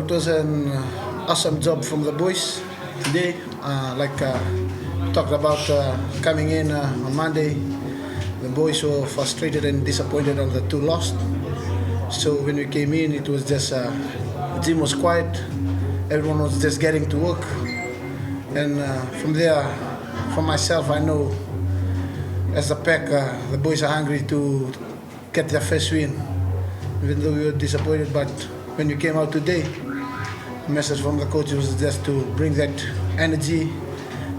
it was an awesome job from the boys today. Talked about coming in on Monday. The boys were frustrated and disappointed on the 2 lost. So when we came in, it was just the gym was quiet. Everyone was just getting to work, and from there, for myself, I know as a pack, the boys are hungry to get their first win. Even though we were disappointed, but when we came out today, the message from the coach was just to bring that energy,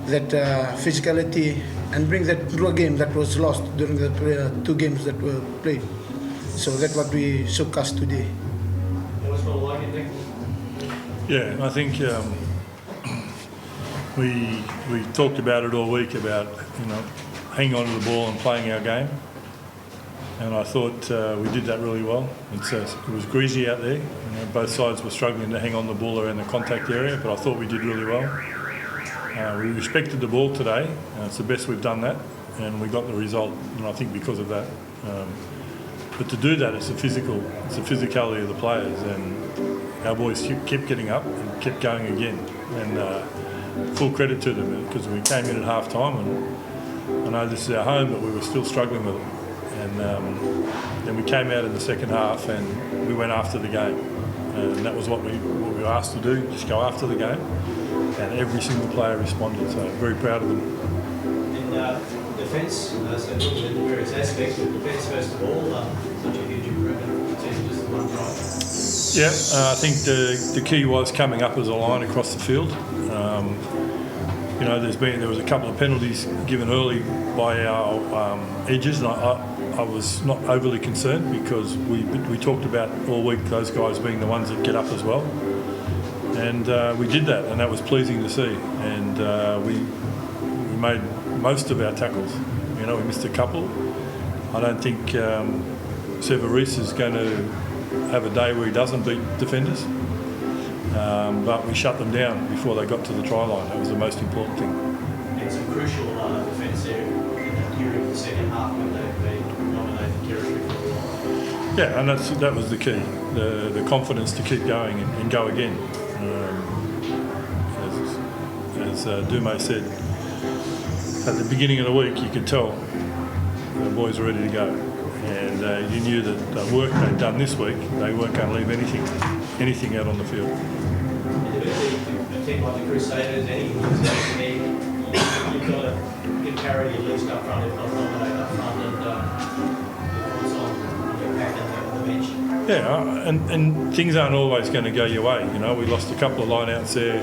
that physicality, and bring that Drua game that was lost during the 2 games that were played. So that's what we showcased today. Yeah, I think we talked about it all week about hanging on to the ball and playing our game, and I thought we did that really well. It was greasy out there. Both sides were struggling to hang on the ball around the contact area, but I thought we did really well. We respected the ball today. It's the best we've done that, and we got the result. And I think because of that. But to do that, it's the physicality of the players, and our boys kept getting up and kept going again. And full credit to them, because we came in at half time, and I know this is our home, but we were still struggling with it. And then we came out in the second half and we went after the game. And that was what we were asked to do, just go after the game. And every single player responded, so very proud of them. In defence, so looking at the various aspects of defence, first of all, such a huge improvement in just the one try. Yeah, I think the key was coming up as a line across the field. There was a couple of penalties given early by our edges, and I was not overly concerned because we talked about all week those guys being the ones that get up as well, and we did that, and that was pleasing to see. And we made most of our tackles. We missed a couple. I don't think Severis is going to have a day where he doesn't beat defenders, but we shut them down before they got to the try line. That was the most important thing. And some crucial defence there during the second half when they dominated territory for a while. Yeah, and that was the key, the confidence to keep going and go again. As Dume said, at the beginning of the week you could tell the boys were ready to go, and you knew that the work they'd done this week, they weren't going to leave anything out on the field. A team like the Crusaders, anything that's there, you've got to get parity at least up front, if not dominate up front, and what's on your pack and the bench. Yeah, and things aren't always going to go your way. We lost a couple of line-outs there,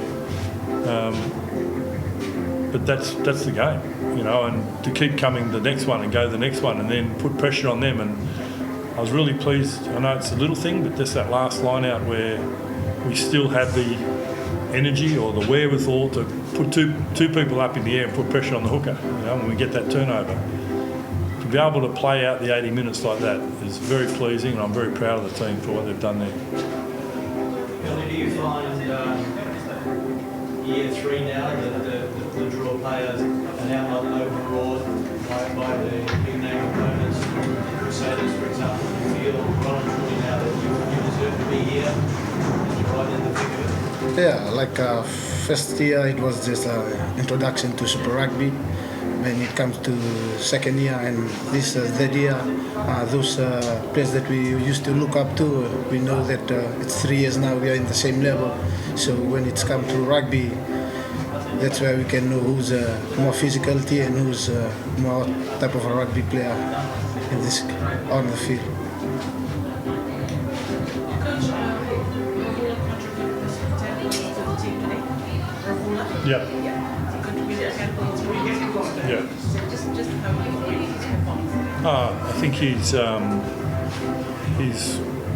but that's the game. And to keep coming the next one and go the next one and then put pressure on them. And I was really pleased. I know it's a little thing, but just that last line out where we still had the energy or the wherewithal to put two people up in the air and put pressure on the hooker, when we get that turnover. To be able to play out the 80 minutes like that is very pleasing, and I'm very proud of the team for what they've done there. Meli, do you find year 3 now that the Drua players are now not overawed by the big name opponents, the Crusaders, for example? Do you feel well and truly now that you deserve to be here and you're right in the thick of it? Yeah, first year it was just an introduction to Super Rugby. When it comes to second year and this third year, those players that we used to look up to, we know that it's 3 years now we are in the same level. So when it's come to rugby, that's where we can know who's more physicality and who's more type of a rugby player in this on the field. Yeah. Yeah. I think he's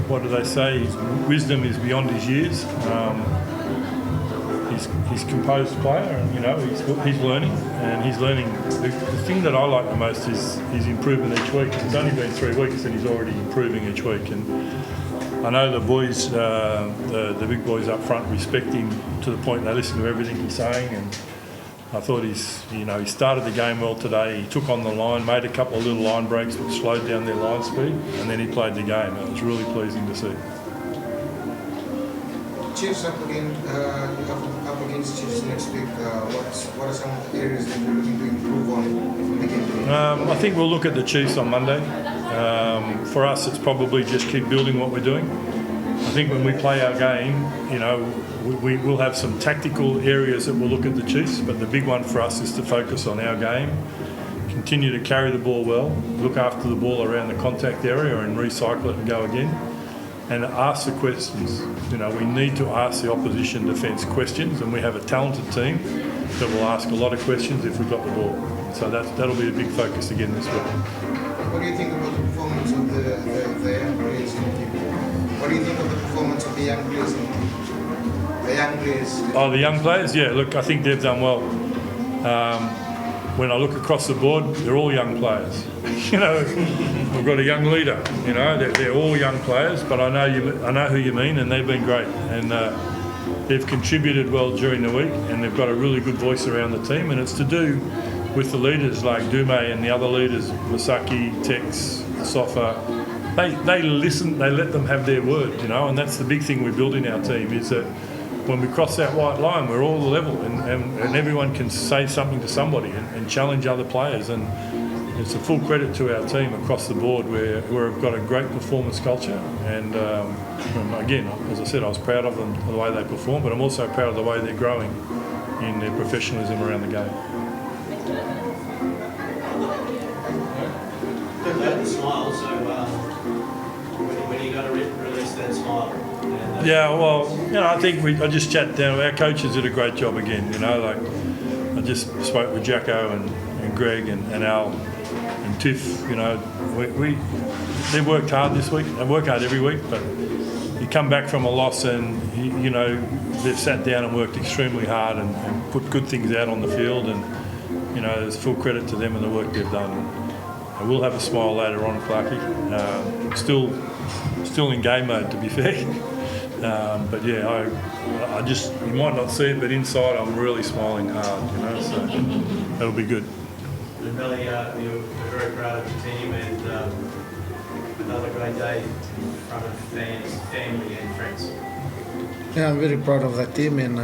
what do they say? His wisdom is beyond his years. He's composed player, and he's learning, and he's learning. The thing that I like the most is his improvement each week. It's only been 3 weeks, and he's already improving each week. And I know the boys, the big boys up front, respect him to the point they listen to everything he's saying. And I thought he started the game well today. He took on the line, made a couple of little line breaks which slowed down their line speed, and then he played the game. It was really pleasing to see. Chiefs up against Chiefs next week. What are some of the areas that you're looking to improve on from the game? I think we'll look at the Chiefs on Monday. For us, it's probably just keep building what we're doing. I think when we play our game, we will have some tactical areas that we'll look at the Chiefs, but the big one for us is to focus on our game, continue to carry the ball well, look after the ball around the contact area and recycle it and go again, and ask the questions. We need to ask the opposition defence questions, and we have a talented team that will ask a lot of questions if we've got the ball. So that'll be a big focus again this week. What do you think about the performance of the young players in the team? What do you think of the performance of the young players in the team? The young players? Oh, the young players? Yeah, look, I think they've done well. When I look across the board, they're all young players. We've got a young leader. They're all young players, but I know who you mean, and they've been great. And they've contributed well during the week, and they've got a really good voice around the team. And it's to do with the leaders like Dume and the other leaders, Masaki, Tex, Sofa. They listen. They let them have their word. And that's the big thing we build in our team is that. When we cross that white line, we're all level and everyone can say something to somebody and challenge other players. And it's a full credit to our team across the board where we've got a great performance culture. And again, as I said, I was proud of them, the way they perform, but I'm also proud of the way they're growing in their professionalism around the game. That smile, so when you got to release that smile? Yeah, well, I think I just chat down. Our coaches did a great job again. I just spoke with Jacko and Greg and Al and Tiff. They've worked hard this week. They work hard every week, but you come back from a loss and they've sat down and worked extremely hard and put good things out on the field. And there's full credit to them and the work they've done. And we'll have a smile later on, Clarkie. Still in game mode, to be fair. But yeah, I just, you might not see it, but inside I'm really smiling hard, so that'll be good. And Meli, you're very proud of your team and another great day in front of fans, family and friends. Yeah, I'm very proud of the team and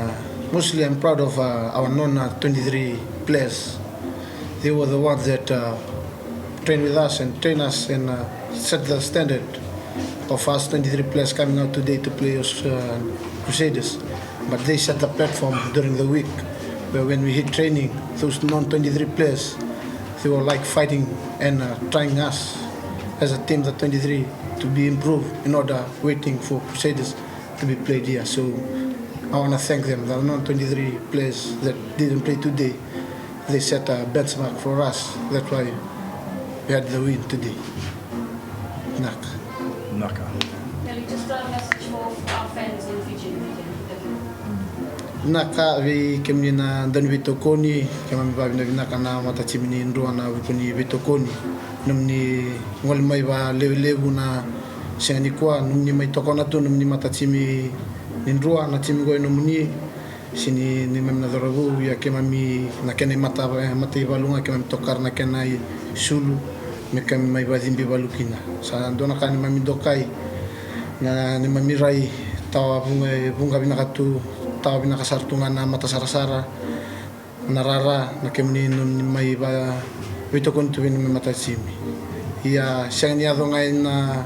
mostly I'm proud of our non-23 players. They were the ones that train with us and train us and set the standard of us 23 players coming out today to play us Crusaders. But they set the platform during the week where when we hit training, those non-23 players, they were like fighting and trying us as a team, the 23, to be improved in order waiting for Crusaders to be played here. So I want to thank them, the non-23 players that didn't play today. They set a benchmark for us. That's why we had the win today. Naka. Meli, just a message for our fans in Fijian. Naka vi kemni na dan vitokoni kema mi babi na vinaka na matachimini Drua na wikoni vitokoni numni ngol mai ba levu na sengani kwa numni mai tokona tu numni matachimi Drua na timi go numni sini ni memna dorobu ya kema mi na kena mata ibalunga kema mi tokar na kena sulu me kami mai ba zimbi balukina sa dona kani mami dokai na ni mami rai tawa bunga binakatu tawa binakasartungan na mata sarasara narara na kemni ni mai ba wito kontu ni mata simi ia sangni ado ngai na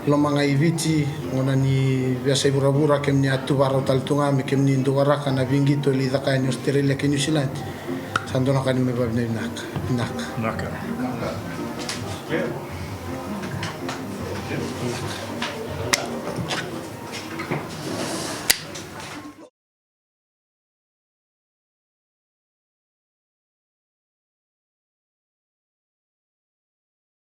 lomanga iviti ngona ni biasa ibura-bura kemni atu baro taltunga me kemni nduara kana vingi to li daka ni Australia ke New Zealand sandona kani mai ba naka Naka. Yeah.